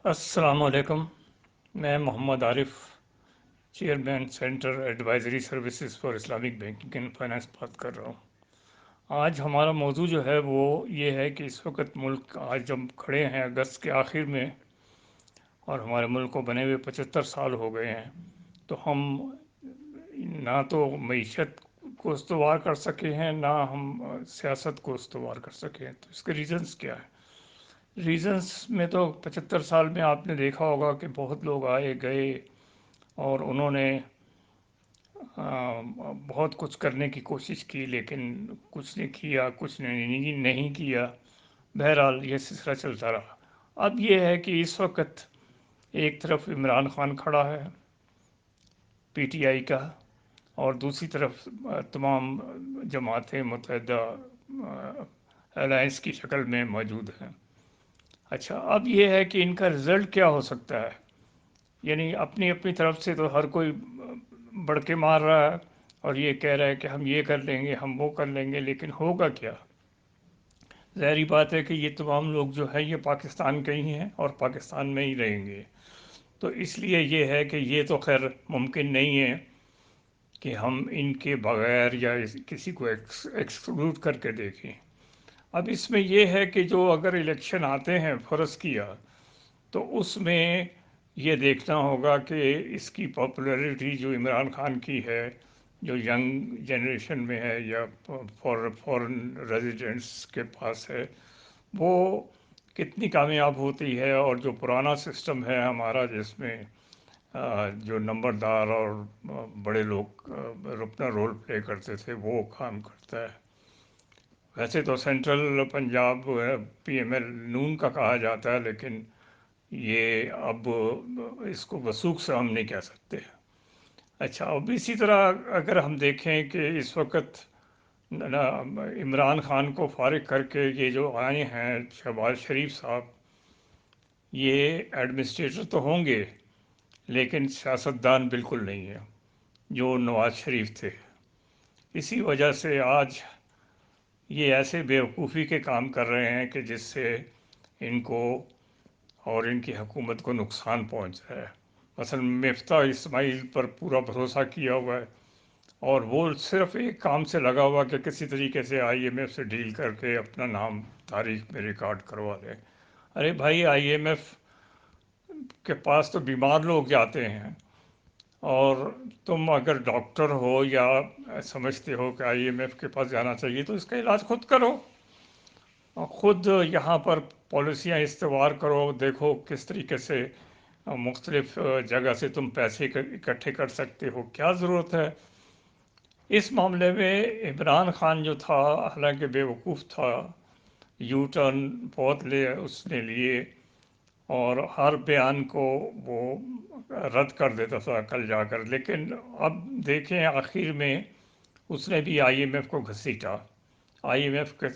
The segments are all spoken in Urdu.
السلام علیکم۔ میں Muhammad Arif, chairman centre advisory services for Islamic banking and finance بات کر رہا ہوں۔ آج ہمارا موضوع جو ہے وہ یہ ہے کہ اس وقت ملک، آج ہم کھڑے ہیں اگست کے آخر میں، اور ہمارے ملک کو بنے ہوئے 75 سال ہو گئے ہیں، تو ہم نہ تو معیشت کو استوار کر سکے ہیں، نہ ہم سیاست کو استوار کر سکے ہیں۔ تو اس کے ریزنز کیا ہے؟ ریزنز میں تو 75 سال میں آپ نے دیکھا ہوگا کہ بہت لوگ آئے گئے، اور انہوں نے بہت کچھ کرنے کی کوشش کی، لیکن کچھ نے کیا، کچھ نے نہیں کیا۔ بہرحال یہ سلسلہ چلتا رہا۔ اب یہ ہے کہ اس وقت ایک طرف عمران خان کھڑا ہے پی ٹی آئی کا، اور دوسری طرف تمام جماعتیں متحدہ الائنس کی شکل میں موجود ہیں۔ اچھا، اب یہ ہے کہ ان کا رزلٹ کیا ہو سکتا ہے؟ یعنی اپنی اپنی طرف سے تو ہر کوئی بڑھ کے مار رہا ہے، اور یہ کہہ رہا ہے کہ ہم یہ کر لیں گے، ہم وہ کر لیں گے، لیکن ہوگا کیا؟ ظاہری بات ہے کہ یہ تمام لوگ جو ہیں یہ پاکستان کے ہی ہیں اور پاکستان میں ہی رہیں گے۔ تو اس لیے یہ ہے کہ یہ تو خیر ممکن نہیں ہے کہ ہم ان کے بغیر یا کسی کو ایکسکلوڈ کر کے دیکھیں۔ اب اس میں یہ ہے کہ جو اگر الیکشن آتے ہیں، فرض کیا، تو اس میں یہ دیکھنا ہوگا کہ اس کی پاپولیرٹی جو عمران خان کی ہے، جو ینگ جنریشن میں ہے یا فورن ریزیڈنٹس کے پاس ہے، وہ کتنی کامیاب ہوتی ہے، اور جو پرانا سسٹم ہے ہمارا جس میں جو نمبردار اور بڑے لوگ اپنا رول پلے کرتے تھے، وہ کام کرتا ہے۔ ویسے تو central Punjab P M L Noon کا کہا جاتا ہے، لیکن یہ اب اس کو وثوق سے ہم نہیں کہہ سکتے۔ اچھا، اب اسی طرح اگر ہم دیکھیں کہ اس وقت عمران خان کو فارغ کر کے یہ جو آئے ہیں شہباز شریف صاحب، یہ ایڈمنسٹریٹر تو ہوں گے لیکن سیاستدان بالکل نہیں ہیں جو نواز شریف تھے۔ اسی وجہ سے آج یہ ایسے بیوقوفی کے کام کر رہے ہیں کہ جس سے ان کو اور ان کی حکومت کو نقصان پہنچ رہا ہے۔ مثلا مفتاح اسماعیل پر پورا بھروسہ کیا ہوا ہے، اور وہ صرف ایک کام سے لگا ہوا کہ کسی طریقے سے آئی ایم ایف سے ڈیل کر کے اپنا نام تاریخ میں ریکارڈ کروا لے۔ ارے بھائی، آئی ایم ایف کے پاس تو بیمار لوگ جاتے ہیں، اور تم اگر ڈاکٹر ہو یا سمجھتے ہو کہ آئی ایم ایف کے پاس جانا چاہیے تو اس کا علاج خود کرو، خود یہاں پر پالیسیاں استوار کرو، دیکھو کس طریقے سے مختلف جگہ سے تم پیسے اکٹھے کر سکتے ہو، کیا ضرورت ہے؟ اس معاملے میں عمران خان جو تھا، حالانکہ بیوقوف تھا، یو ٹرن بہت اس نے لیے، اور ہر بیان کو وہ رد کر دیتا تھا کل جا کر، لیکن اب دیکھیں آخر میں اس نے بھی آئی ایم ایف کو گھسیٹا۔ آئی ایم ایف کا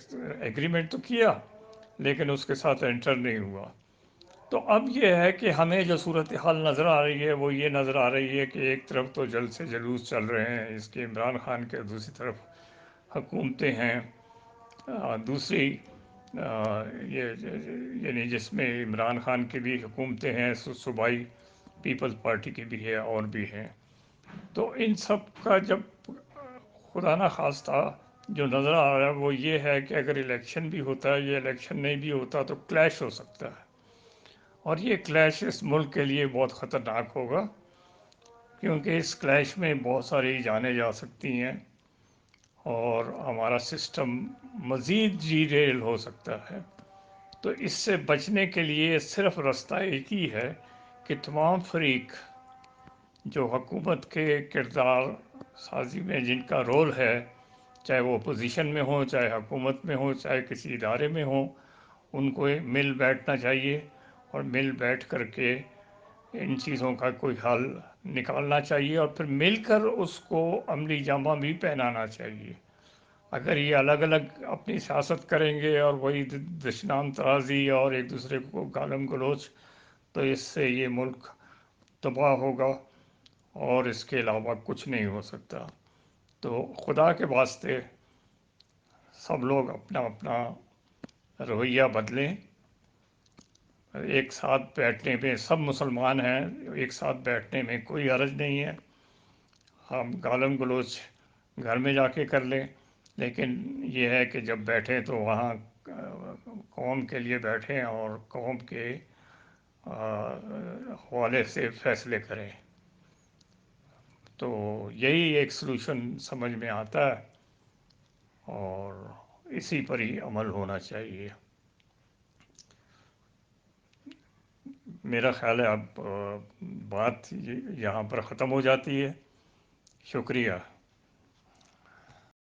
ایگریمنٹ تو کیا، لیکن اس کے ساتھ انٹر نہیں ہوا۔ تو اب یہ ہے کہ ہمیں جو صورتحال نظر آ رہی ہے وہ یہ نظر آ رہی ہے کہ ایک طرف تو جلد سے جلوس چل رہے ہیں اس کے عمران خان کے، دوسری طرف حکومتیں ہیں، دوسری یعنی جس میں عمران خان کی بھی حکومتیں ہیں، صوبائی پیپلز پارٹی کی بھی ہے اور بھی ہیں۔ تو ان سب کا جب خدا نہ خواستہ جو نظر آ رہا ہے وہ یہ ہے کہ اگر الیکشن بھی ہوتا ہے یا الیکشن نہیں بھی ہوتا تو کلیش ہو سکتا ہے، اور یہ کلیش اس ملک کے لیے بہت خطرناک ہوگا، کیونکہ اس کلیش میں بہت ساری جانیں جا سکتی ہیں، اور ہمارا سسٹم مزید ریل ہو سکتا ہے۔ تو اس سے بچنے کے لیے صرف رستہ ایک ہی ہے کہ تمام فریق جو حکومت کے کردار سازی میں جن کا رول ہے، چاہے وہ اپوزیشن میں ہوں، چاہے حکومت میں ہوں، چاہے کسی ادارے میں ہوں، ان کو مل بیٹھنا چاہیے، اور مل بیٹھ کر کے ان چیزوں کا کوئی حل نکالنا چاہیے، اور پھر مل کر اس کو عملی جامہ بھی پہنانا چاہیے۔ اگر یہ الگ الگ اپنی سیاست کریں گے اور وہی دشنام ترازی اور ایک دوسرے کو گالم گلوچ، تو اس سے یہ ملک تباہ ہوگا، اور اس کے علاوہ کچھ نہیں ہو سکتا۔ تو خدا کے واسطے سب لوگ اپنا اپنا رویہ بدلیں، ایک ساتھ بیٹھنے میں سب مسلمان ہیں، ایک ساتھ بیٹھنے میں کوئی حرج نہیں ہے، ہم گالم گلوچ گھر میں جا کے کر لیں، لیکن یہ ہے کہ جب بیٹھیں تو وہاں قوم کے لیے بیٹھیں اور قوم کے حوالے سے فیصلے کریں، تو یہی ایک سلوشن سمجھ میں آتا ہے اور اسی پر ہی عمل ہونا چاہیے۔ میرا خیال ہے اب بات یہاں پر ختم ہو جاتی ہے، شکریہ۔